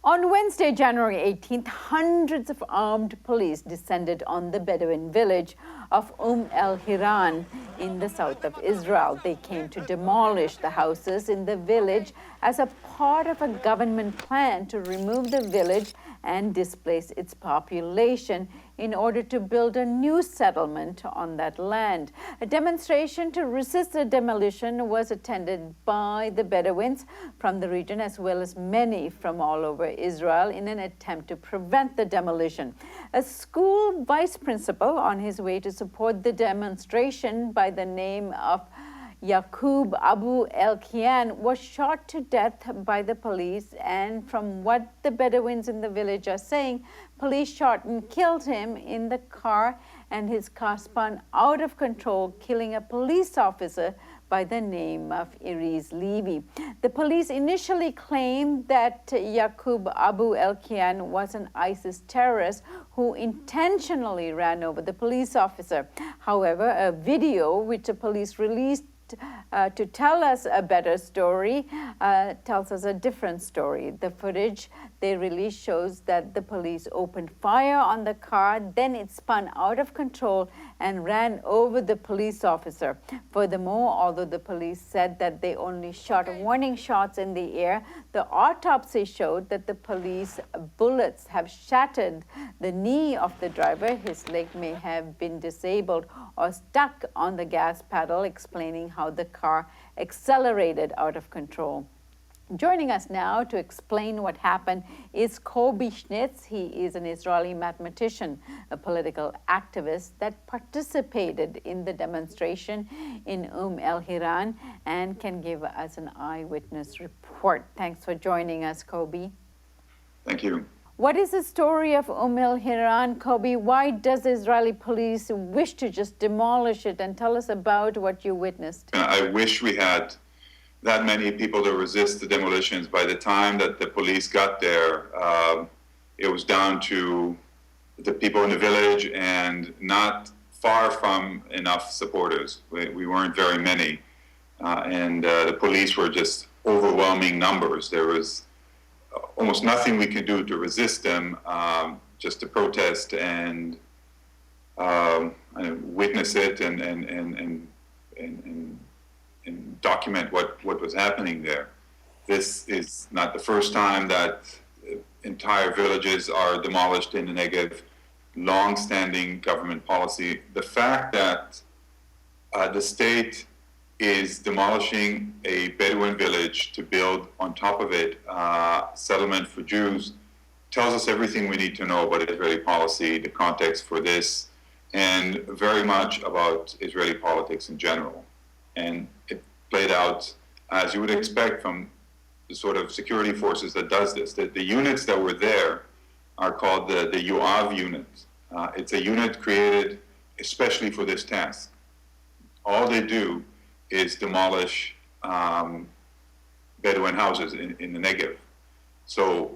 On Wednesday, January 18th, hundreds of armed police descended on the Bedouin village of al-Hiran in the south of Israel. They came to demolish the houses in the village as a part of a government plan to remove the village and displace its population in order to build a new settlement on that land. A demonstration to resist the demolition was attended by the Bedouins from the region as well as many from all over Israel in an attempt to prevent the demolition. A school vice principal on his way to support the demonstration by the name of Yaqub Abu El-Kian was shot to death by the police, and from what the Bedouins in the village are saying, police shot and killed him in the car, and his car spun out of control, killing a police officer by the name of Iris Levy. The police initially claimed that Yaqub Abu El-Kian was an ISIS terrorist who intentionally ran over the police officer. However, a video which the police released to tell us a better story tells us a different story. The footage they released shows that the police opened fire on the car, then it spun out of control and ran over the police officer. Furthermore, although the police said that they only shot warning shots in the air, the autopsy showed that the police bullets have shattered the knee of the driver. His leg may have been disabled or stuck on the gas pedal, explaining how the car accelerated out of control. Joining us now to explain what happened is Kobi Snitz. He is an Israeli mathematician, a political activist that participated in the demonstration in al-Hiran and can give us an eyewitness report. Thanks for joining us, Kobi. Thank you. What is the story of al-Hiran, Kobi? Why does Israeli police wish to just demolish it? And tell us about what you witnessed. I wish we had that many people to resist the demolitions. By the time that the police got there, it was down to the people in the village and not far from enough supporters. We weren't very many. And the police were just overwhelming numbers. There was almost nothing we could do to resist them, just to protest and witness it and document what was happening there. This is not the first time that entire villages are demolished in the Negev. Long-standing government policy. The fact that the state is demolishing a Bedouin village to build on top of it settlement for Jews tells us everything we need to know about Israeli policy, the context for this, and very much about Israeli politics in general. And it played out as you would expect from the sort of security forces that does this. The units that were there are called the UAV unit. It's a unit created especially for this task. All they do is demolish Bedouin houses in the Negev. So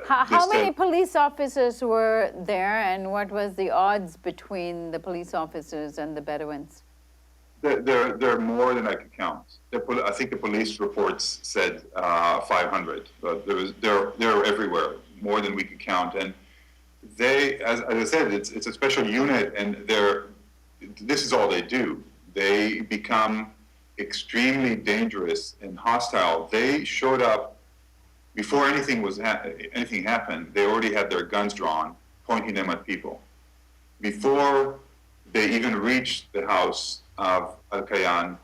how many police officers were there, and what was the odds between the police officers and the Bedouins? There are more than I could count. I think the police reports said 500, but they're everywhere, more than we could count. And they, as I said, it's a special unit, and this is all they do. They become extremely dangerous and hostile. They showed up before anything happened. They already had their guns drawn, pointing them at people. Before they even reached the house of al-Kian,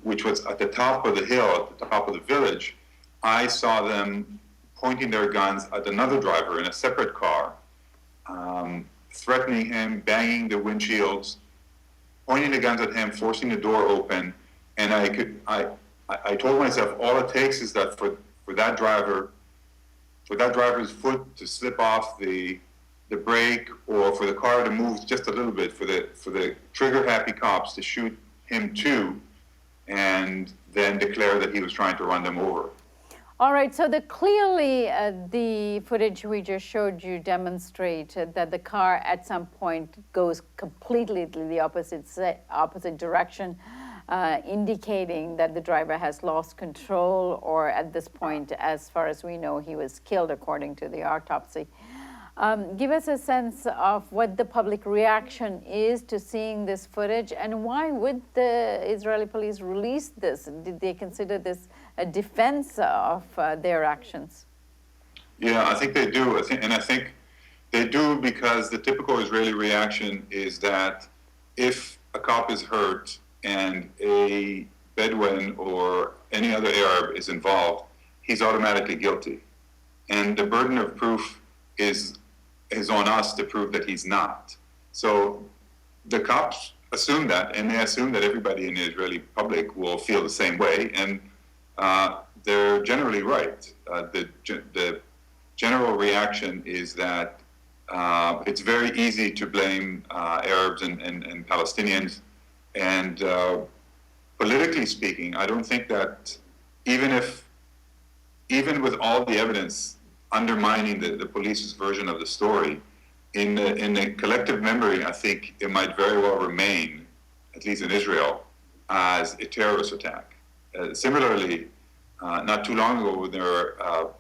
which was at the top of the hill, at the top of the village, I saw them pointing their guns at another driver in a separate car, threatening him, banging the windshields, pointing the guns at him, forcing the door open. And I told myself, all it takes is that for that driver's foot to slip off the brake, or for the car to move just a little bit, for the trigger-happy cops to shoot him too, and then declare that he was trying to run them over. All right, so clearly the footage we just showed you demonstrated that the car at some point goes completely to the opposite direction indicating that the driver has lost control, or at this point, as far as we know, he was killed according to the autopsy. Give us a sense of what the public reaction is to seeing this footage, and why would the Israeli police release this? Did they consider this a defense of their actions? Yeah, I think they do. I think they do because the typical Israeli reaction is that if a cop is hurt and a Bedouin or any other Arab is involved, he's automatically guilty. And the burden of proof is on us to prove that he's not. So the cops assume that, and they assume that everybody in the Israeli public will feel the same way, and they're generally right. The general reaction is that it's very easy to blame Arabs and Palestinians, and politically speaking, I don't think that even with all the evidence undermining the police's version of the story, in the collective memory, I think it might very well remain, at least in Israel, as a terrorist attack. Similarly, not too long ago, there were,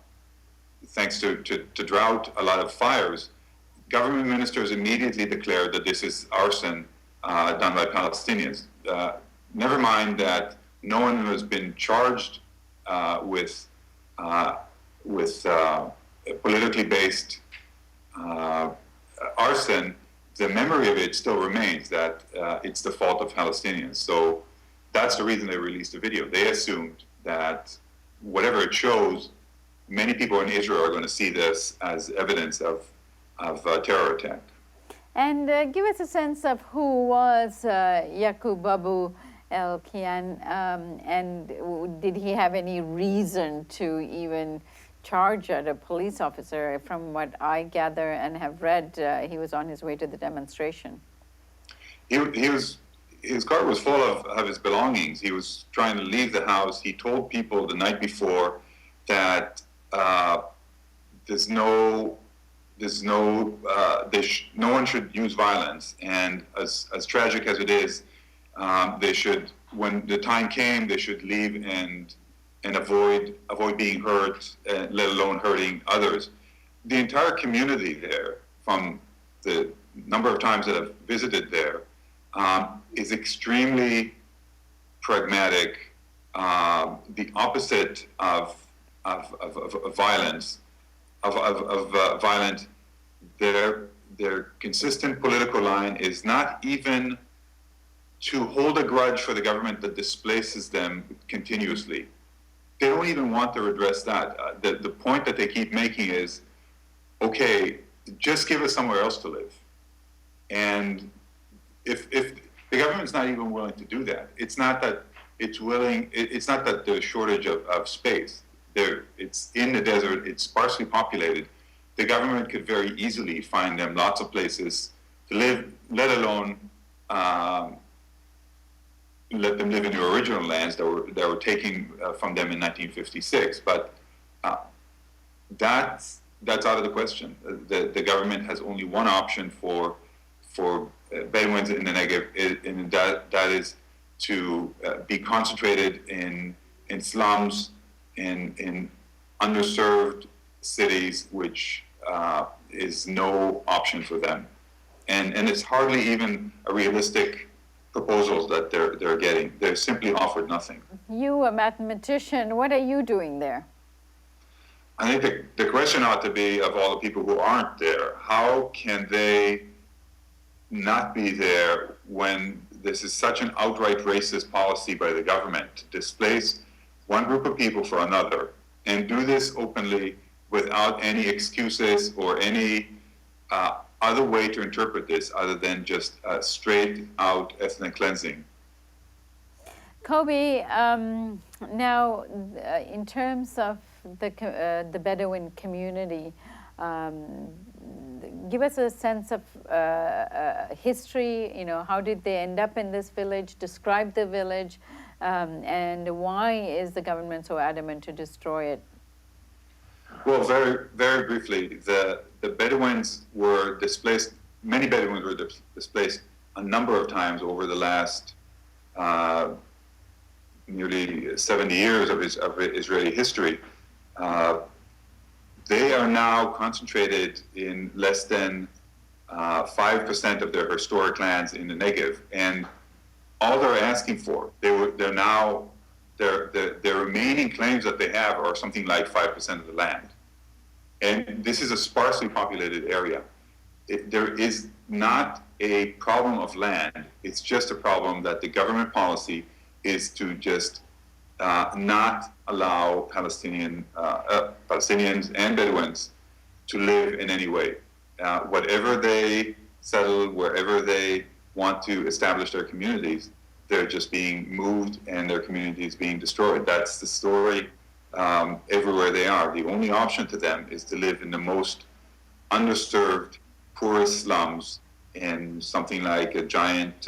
thanks to drought, a lot of fires. Government ministers immediately declared that this is arson done by Palestinians. Never mind that no one has been charged with politically based arson. The memory of it still remains that it's the fault of Palestinians. So that's the reason they released the video. They assumed that whatever it shows, many people in Israel are going to see this as evidence of a terror attack. And give us a sense of who was Yaqub Abu al-Hiran, and did he have any reason to even charge at a police officer? From what I gather and have read, he was on his way to the demonstration. His car was full of his belongings. He was trying to leave the house. He told people the night before that no one should use violence, and as tragic as it is, they should, when the time came, they should leave and avoid being hurt, let alone hurting others. The entire community there, from the number of times that I've visited there, is extremely pragmatic, the opposite of violence, violent. Their consistent political line is not even to hold a grudge for the government that displaces them continuously. They don't even want to address that. The point that they keep making is, okay, just give us somewhere else to live. And if the government's not even willing to do that, it's not that it's willing. It's not that there's a shortage of space. It's in the desert. It's sparsely populated. The government could very easily find them lots of places to live, let alone let them live in the original lands that were taken from them in 1956. But that's out of the question. The government has only one option for Bedouins in the Negev, and that is to be concentrated in slums, in underserved cities, which is no option for them, and it's hardly even a realistic proposals that they're getting. They're simply offered nothing. You, a mathematician, what are you doing there? I think the question ought to be, of all the people who aren't there, how can they not be there when this is such an outright racist policy by the government to displace one group of people for another, and do this openly without any excuses or any other way to interpret this other than just straight out ethnic cleansing. Kobi, now in terms of the Bedouin community, give us a sense of history. How did they end up in this village? Describe the village, and why is the government so adamant to destroy it? Well, very, very briefly, the Bedouins were displaced. Many Bedouins were displaced a number of times over the last nearly 70 years of Israeli history, they are now concentrated in less than 5% of their historic lands in the Negev, and all they're asking for, their remaining claims that they have are something like 5% of the land. And this is a sparsely populated area. There is not a problem of land, it's just a problem that the government policy is to just not allow Palestinians and Bedouins to live in any way. Whatever they settle, wherever they want to establish their communities, they're just being moved and their communities being destroyed. That's the story everywhere they are. The only option to them is to live in the most underserved, poorest slums in something like a giant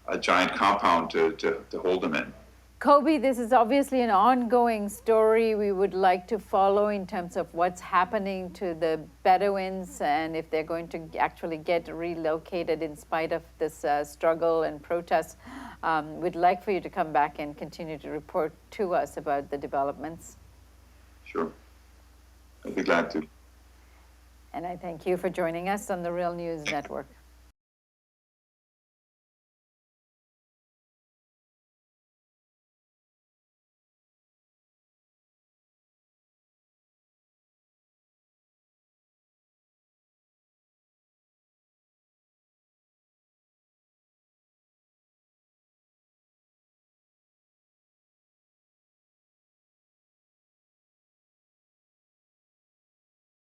compound to hold them in. Kobi, this is obviously an ongoing story we would like to follow in terms of what's happening to the Bedouins and if they're going to actually get relocated in spite of this struggle and protest. We'd like for you to come back and continue to report to us about the developments. Sure. I'd be glad to. And I thank you for joining us on the Real News Network.